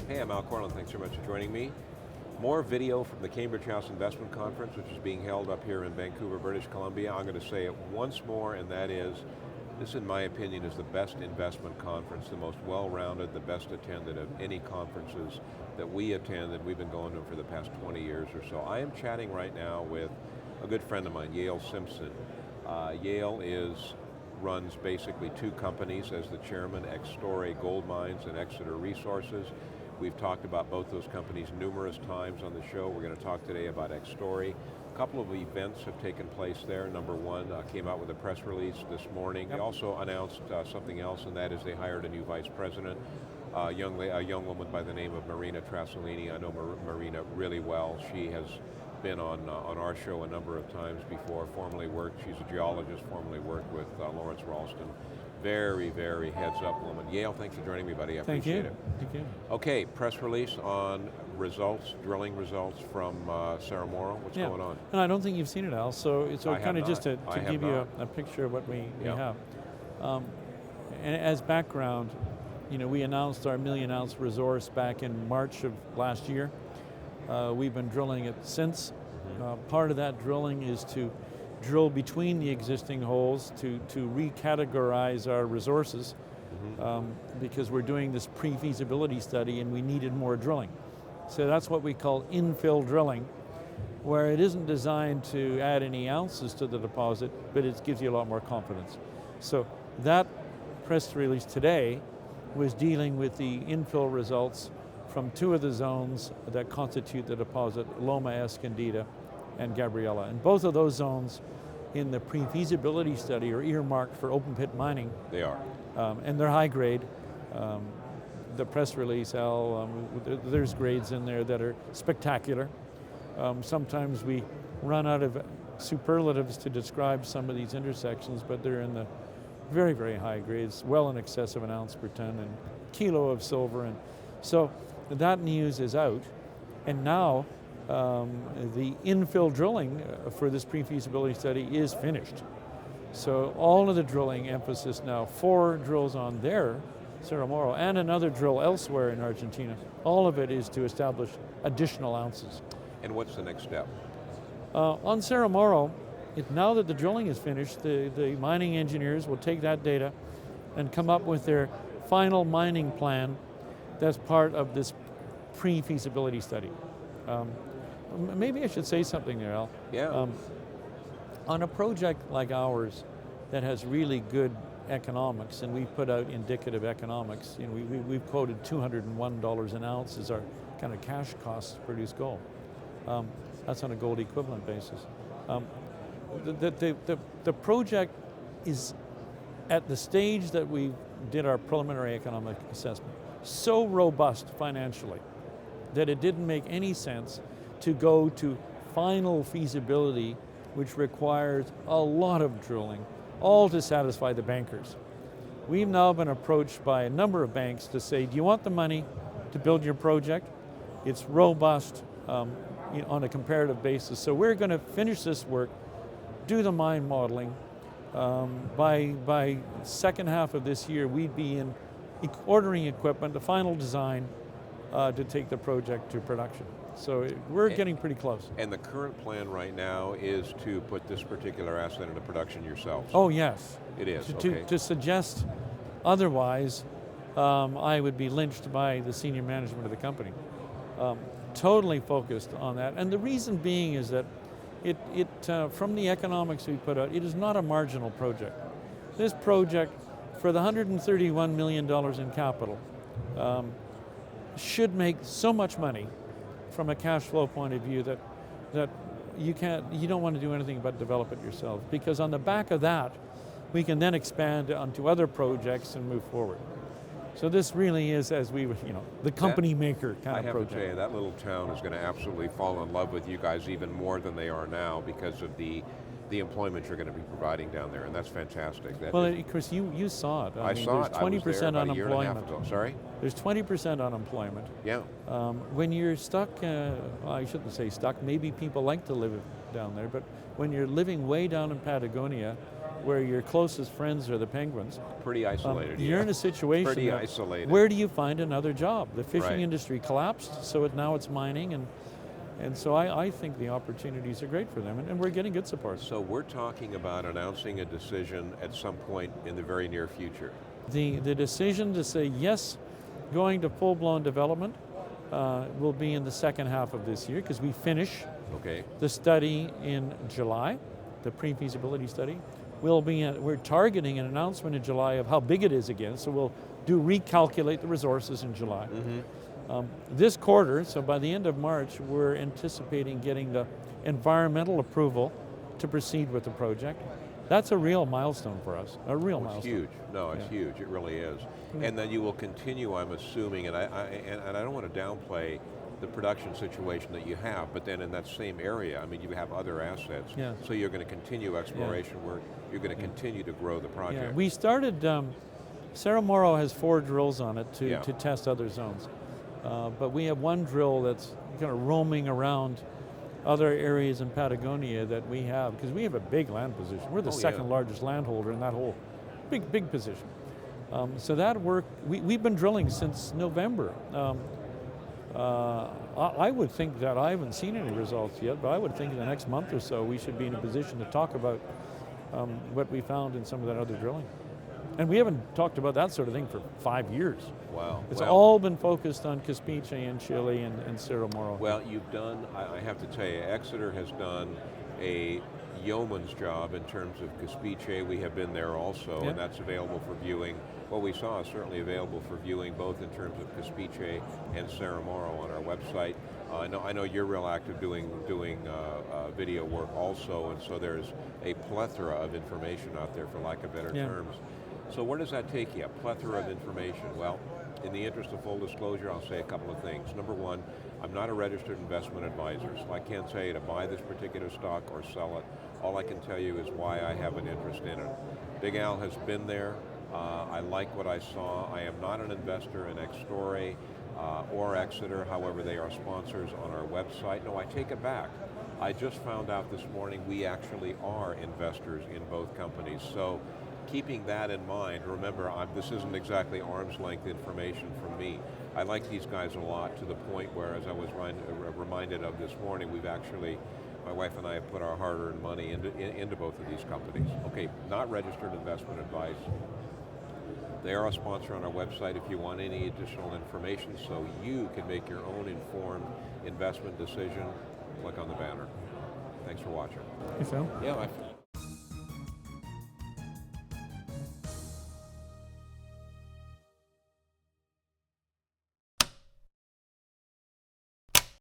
Hey, I'm Al Corlin, thanks so much for joining me. More video from the Cambridge House Investment Conference, which is being held up here in Vancouver, British Columbia. I'm going to say it once more, and that is, this in my opinion is the best investment conference, the most well-rounded, the best attended of any conferences that we attended. We've been going to them for the past 20 years or so. I am chatting right now with a good friend of mine, Yale Simpson. Yale runs basically two companies as the chairman, Extorre Gold Mines and Exeter Resources. We've talked about both those companies numerous times on the show. We're going to talk today about Extorre. A couple of events have taken place there. Number one, came out with a press release this morning. Yep. They also announced something else, and that is they hired a new vice president, a young woman by the name of Marina Trasolini. I know Marina really well. She has been on our show a number of times before, she's a geologist, formerly worked with Lawrence Ralston. Very, very heads-up woman. Yale, thanks for joining me, buddy. I appreciate it. Thank you. Okay, press release on results, drilling results from Cerro Moro. What's going on? And I don't think you've seen it, Al, so kind of just to give you a picture of what we have. And as background, we announced our 1 million ounce resource back in March of last year. We've been drilling it since. Part of that drilling is to drill between the existing holes to recategorize our resources because we're doing this pre-feasibility study and we needed more drilling. So that's what we call infill drilling, where it isn't designed to add any ounces to the deposit, but it gives you a lot more confidence. So that press release today was dealing with the infill results from two of the zones that constitute the deposit, Loma Escondida and Gabriela. And both of those zones in the pre-feasibility study are earmarked for open pit mining. They are. And they're high grade. The press release, Al, there's grades in there that are spectacular. Sometimes we run out of superlatives to describe some of these intersections, but they're in the very, very high grades, well in excess of an ounce per ton and kilo of silver. And so that news is out. And now, the infill drilling for this pre-feasibility study is finished. So all of the drilling emphasis now, 4 drills on there, Cerro Moro, and another drill elsewhere in Argentina, all of it is to establish additional ounces. And what's the next step? On Cerro Moro, now that the drilling is finished, the mining engineers will take that data and come up with their final mining plan that's part of this pre-feasibility study. Maybe I should say something there, Al. Yeah. On a project like ours that has really good economics, and we put out indicative economics, we've quoted $201 an ounce as our kind of cash cost to produce gold. That's on a gold equivalent basis. The project is at the stage that we did our preliminary economic assessment, so robust financially that it didn't make any sense to go to final feasibility, which requires a lot of drilling, all to satisfy the bankers. We've now been approached by a number of banks to say, do you want the money to build your project? It's robust on a comparative basis. So we're going to finish this work, do the mine modeling. By second half of this year, we'd be in ordering equipment, the final design to take the project to production. So we're getting pretty close. And the current plan right now is to put this particular asset into production yourselves? Oh yes. It is, To suggest otherwise, I would be lynched by the senior management of the company. Totally focused on that. And the reason being is that from the economics we put out, it is not a marginal project. This project, for the $131 million in capital, should make so much money from a cash flow point of view that you don't want to do anything but develop it yourself, because on the back of that we can then expand onto other projects and move forward. So this really is, as the company maker kind of project. I have to tell you, that little town is going to absolutely fall in love with you guys even more than they are now because of the employment you're going to be providing down there, and that's fantastic. Chris, you saw it. I saw it. There's 20% unemployment. Sorry? There's 20% unemployment. Yeah. When you're stuck, I shouldn't say stuck, maybe people like to live down there, but when you're living way down in Patagonia where your closest friends are the penguins. Pretty isolated. You're in a situation pretty isolated. Where do you find another job? The fishing Right. industry collapsed, so now it's mining, and so I think the opportunities are great for them, and we're getting good support. So we're talking about announcing a decision at some point in the very near future. The decision to say yes, going to full-blown development will be in the second half of this year, because we finish the study in July, the pre-feasibility study. We're targeting an announcement in July of how big it is again, so we'll recalculate the resources in July. This quarter, so by the end of March, we're anticipating getting the environmental approval to proceed with the project. That's a real milestone for us, a real milestone. It's huge. No, it's huge. It really is. And then you will continue, I'm assuming, and I don't want to downplay the production situation that you have, but then in that same area, I mean, you have other assets. So you're going to continue exploration work. You're going to continue to grow the project. We started. Cerro Moro has 4 drills on it to test other zones, but we have one drill that's kind of roaming around other areas in Patagonia that we have, because we have a big land position. We're the second largest landholder in that whole big position. So that work, we've been drilling since November. I would think that, I haven't seen any results yet, but I would think in the next month or so we should be in a position to talk about what we found in some of that other drilling. And we haven't talked about that sort of thing for 5 years. Wow. It's all been focused on Caspiche and Chile and Cerro Moro. Well, you've done, I have to tell you, Exeter has done a yeoman's job in terms of Caspiche. We have been there also, and that's available for viewing. What we saw is certainly available for viewing, both in terms of Caspiche and Cerro Moro on our website. I know you're real active doing video work also, and so there's a plethora of information out there, for lack of better terms. So where does that take you? A plethora of information. Well, in the interest of full disclosure, I'll say a couple of things. Number one, I'm not a registered investment advisor, so I can't tell you to buy this particular stock or sell it. All I can tell you is why I have an interest in it. Big Al has been there. I like what I saw. I am not an investor in Extorre or Exeter, however they are sponsors on our website. No, I take it back. I just found out this morning we actually are investors in both companies. So keeping that in mind, remember, this isn't exactly arm's length information from me. I like these guys a lot, to the point where, as I was reminded of this morning, we've actually, my wife and I have put our hard-earned money into both of these companies. Okay, not registered investment advice. They are a sponsor on our website if you want any additional information, so you can make your own informed investment decision. Click on the banner. Thanks for watching. Hey, Phil. Yeah,